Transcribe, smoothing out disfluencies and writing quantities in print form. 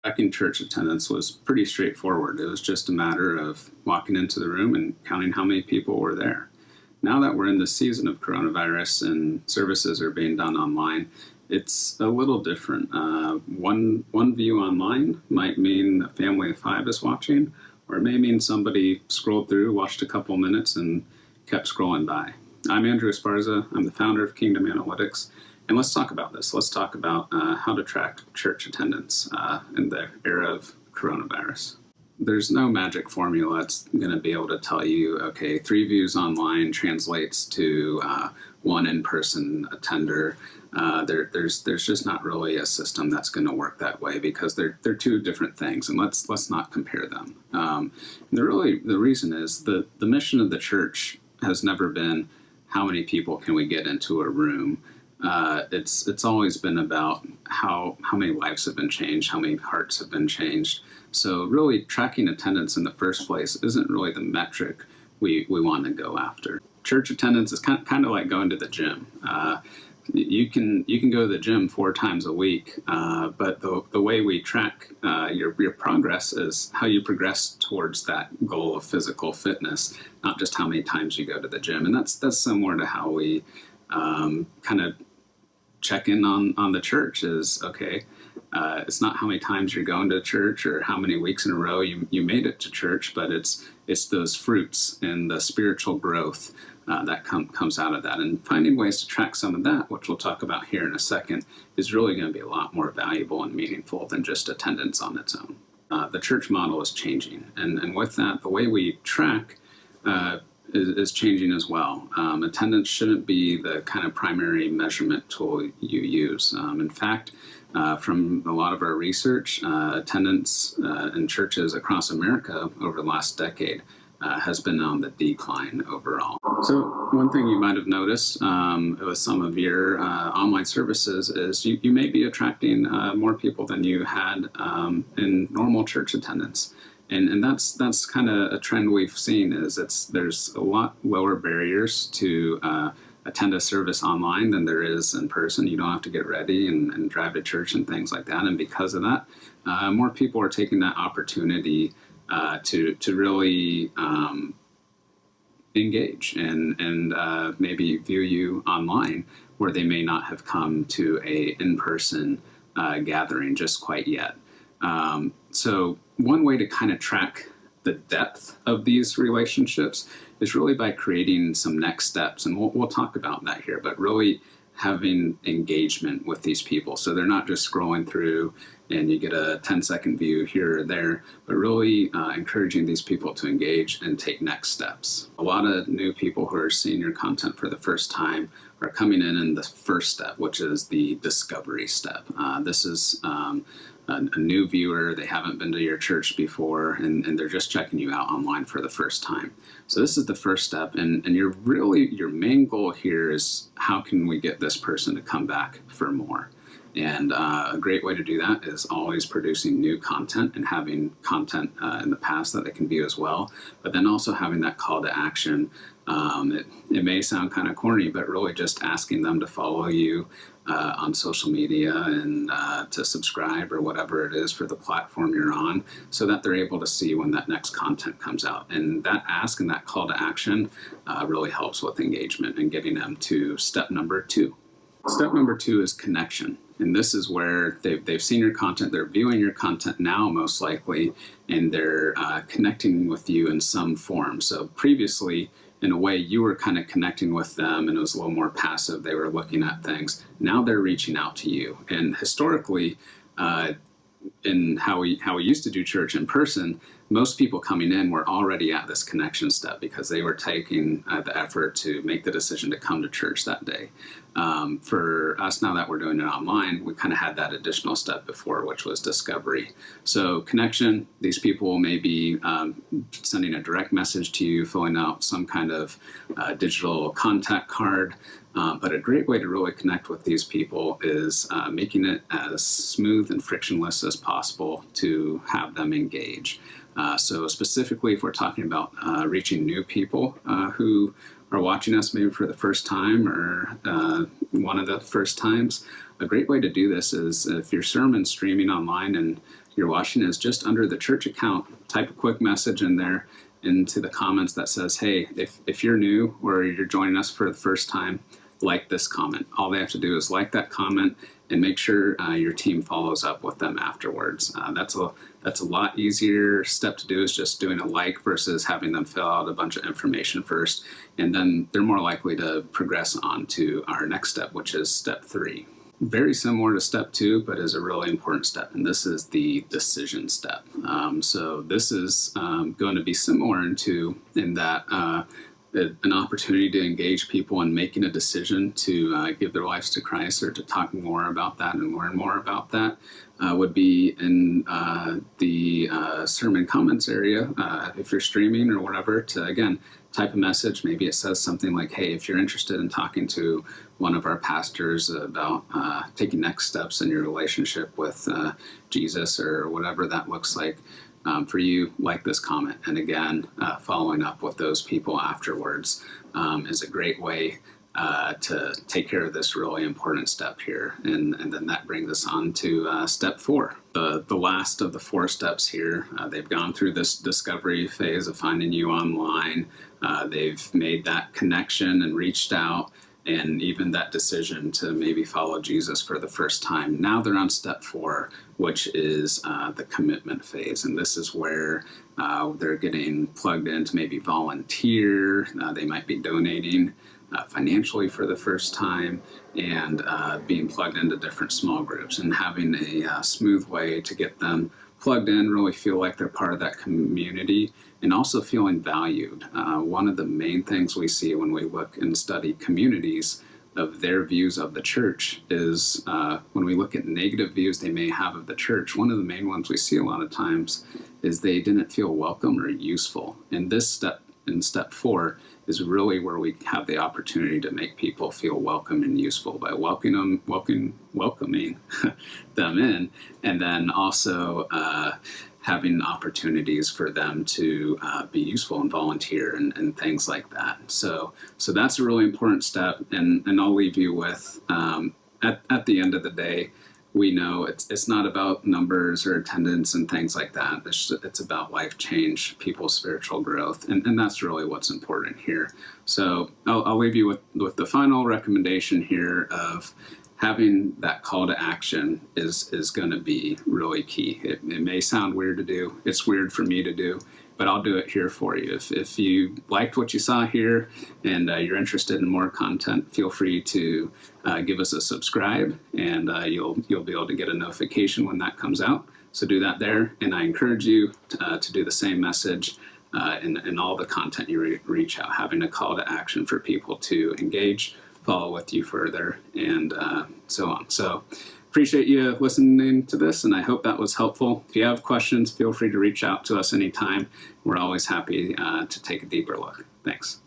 Tracking church attendance was pretty straightforward. It was just a matter of walking into the room and counting how many people were there. Now that we're in the season of coronavirus and services are being done online, it's a little different. One view online might mean a family of 5 is watching, or it may mean somebody scrolled through, watched a couple minutes, and kept scrolling by. I'm Andrew Esparza. I'm the founder of Kingdom Analytics. And let's talk about this. Let's talk about how to track church attendance in the era of coronavirus. There's no magic formula that's going to be able to tell you, okay, 3 views online translates to 1 in-person attender. There's just not really a system that's going to work that way because they're 2 different things, and let's not compare them. The reason is the mission of the church has never been how many people can we get into a room. It's always been about how many lives have been changed, how many hearts have been changed. So really tracking attendance in the first place isn't really the metric we want to go after. Church attendance is kind of like going to the gym. You can go to the gym 4 times a week, but the way we track your progress is how you progress towards that goal of physical fitness, not just how many times you go to the gym. And that's similar to how we kind of check in on the church is, okay, it's not how many times you're going to church or how many weeks in a row you made it to church, but it's those fruits and the spiritual growth that comes out of that. And finding ways to track some of that, which we'll talk about here in a second, is really going to be a lot more valuable and meaningful than just attendance on its own. The church model is changing, and with that, the way we track is changing as well. Attendance shouldn't be the kind of primary measurement tool you use. In fact, from a lot of our research, attendance in churches across America over the last decade has been on the decline overall. So one thing you might have noticed with some of your online services is you may be attracting more people than you had in normal church attendance. And that's kind of a trend we've seen is there's a lot lower barriers to attend a service online than there is in person. You don't have to get ready and drive to church and things like that. And because of that, more people are taking that opportunity to really engage and maybe view you online where they may not have come to a in-person gathering just quite yet. So one way to kind of track the depth of these relationships is really by creating some next steps. And we'll talk about that here, but really having engagement with these people. So they're not just scrolling through and you get a 10-second view here or there, but really encouraging these people to engage and take next steps. A lot of new people who are seeing your content for the first time are coming in the first step, which is the discovery step. This is a new viewer. They haven't been to your church before, and they're just checking you out online for the first time. So this is the first step, and your main goal here is how can we get this person to come back for more? And a great way to do that is always producing new content and having content in the past that they can view as well, but then also having that call to action. It may sound kind of corny, but really just asking them to follow you on social media and to subscribe or whatever it is for the platform you're on so that they're able to see when that next content comes out. And that ask and that call to action really helps with engagement and getting them to step number 2. Step number 2 is connection. And this is where they've seen your content, they're viewing your content now most likely, and they're connecting with you in some form. So previously, in a way, you were kind of connecting with them and it was a little more passive. They were looking at things. Now they're reaching out to you. And historically, in how we used to do church in person, most people coming in were already at this connection step because they were taking the effort to make the decision to come to church that day. For us, now that we're doing it online, we kind of had that additional step before, which was discovery. So connection, these people may be sending a direct message to you, filling out some kind of digital contact card. But a great way to really connect with these people is making it as smooth and frictionless as possible to have them engage. So specifically, if we're talking about reaching new people who are watching us maybe for the first time or one of the first times, a great way to do this is if your sermon's streaming online and you're watching is just under the church account, type a quick message in there into the comments that says, hey, if you're new or you're joining us for the first time, like this comment. All they have to do is like that comment and make sure your team follows up with them afterwards. That's a lot easier step to do, is just doing a like versus having them fill out a bunch of information first, and then they're more likely to progress on to our next step, which is step 3. Very similar to step 2, but is a really important step, and this is the decision step. So this is going to be similar in that an opportunity to engage people in making a decision to give their lives to Christ, or to talk more about that and learn more about that, would be in the sermon comments area. If you're streaming or whatever, to again type a message. Maybe it says something like, hey, if you're interested in talking to one of our pastors about taking next steps in your relationship with Jesus, or whatever that looks like, for you, like this comment. And again, following up with those people afterwards is a great way to take care of this really important step here. And then that brings us on to step 4. The last of the 4 steps here. They've gone through this discovery phase of finding you online. They've made that connection and reached out, and even that decision to maybe follow Jesus for the first time. Now they're on step 4, which is the commitment phase. And this is where they're getting plugged in to maybe volunteer. They might be donating financially for the first time, and being plugged into different small groups, and having a smooth way to get them plugged in, really feel like they're part of that community, and also feeling valued. One of the main things we see when we look and study communities of their views of the church is when we look at negative views they may have of the church, one of the main ones we see a lot of times is they didn't feel welcome or useful. And this step, in step 4, is really where we have the opportunity to make people feel welcome and useful by welcoming them in, and then also having opportunities for them to be useful and volunteer and things like that. So that's a really important step, and I'll leave you with, at the end of the day, we know it's not about numbers or attendance and things like that. It's about life change, people's spiritual growth, and that's really what's important here. So I'll leave you with the final recommendation here of having that call to action is going to be really key. It may sound weird to do. It's weird for me to do, but I'll do it here for you. If you liked what you saw here and you're interested in more content, feel free to give us a subscribe, and you'll be able to get a notification when that comes out. So do that there, and I encourage you to do the same message in all the content you reach out, having a call to action for people to engage, follow with you further, and so on. So appreciate you listening to this, and I hope that was helpful. If you have questions, feel free to reach out to us anytime. We're always happy to take a deeper look. Thanks.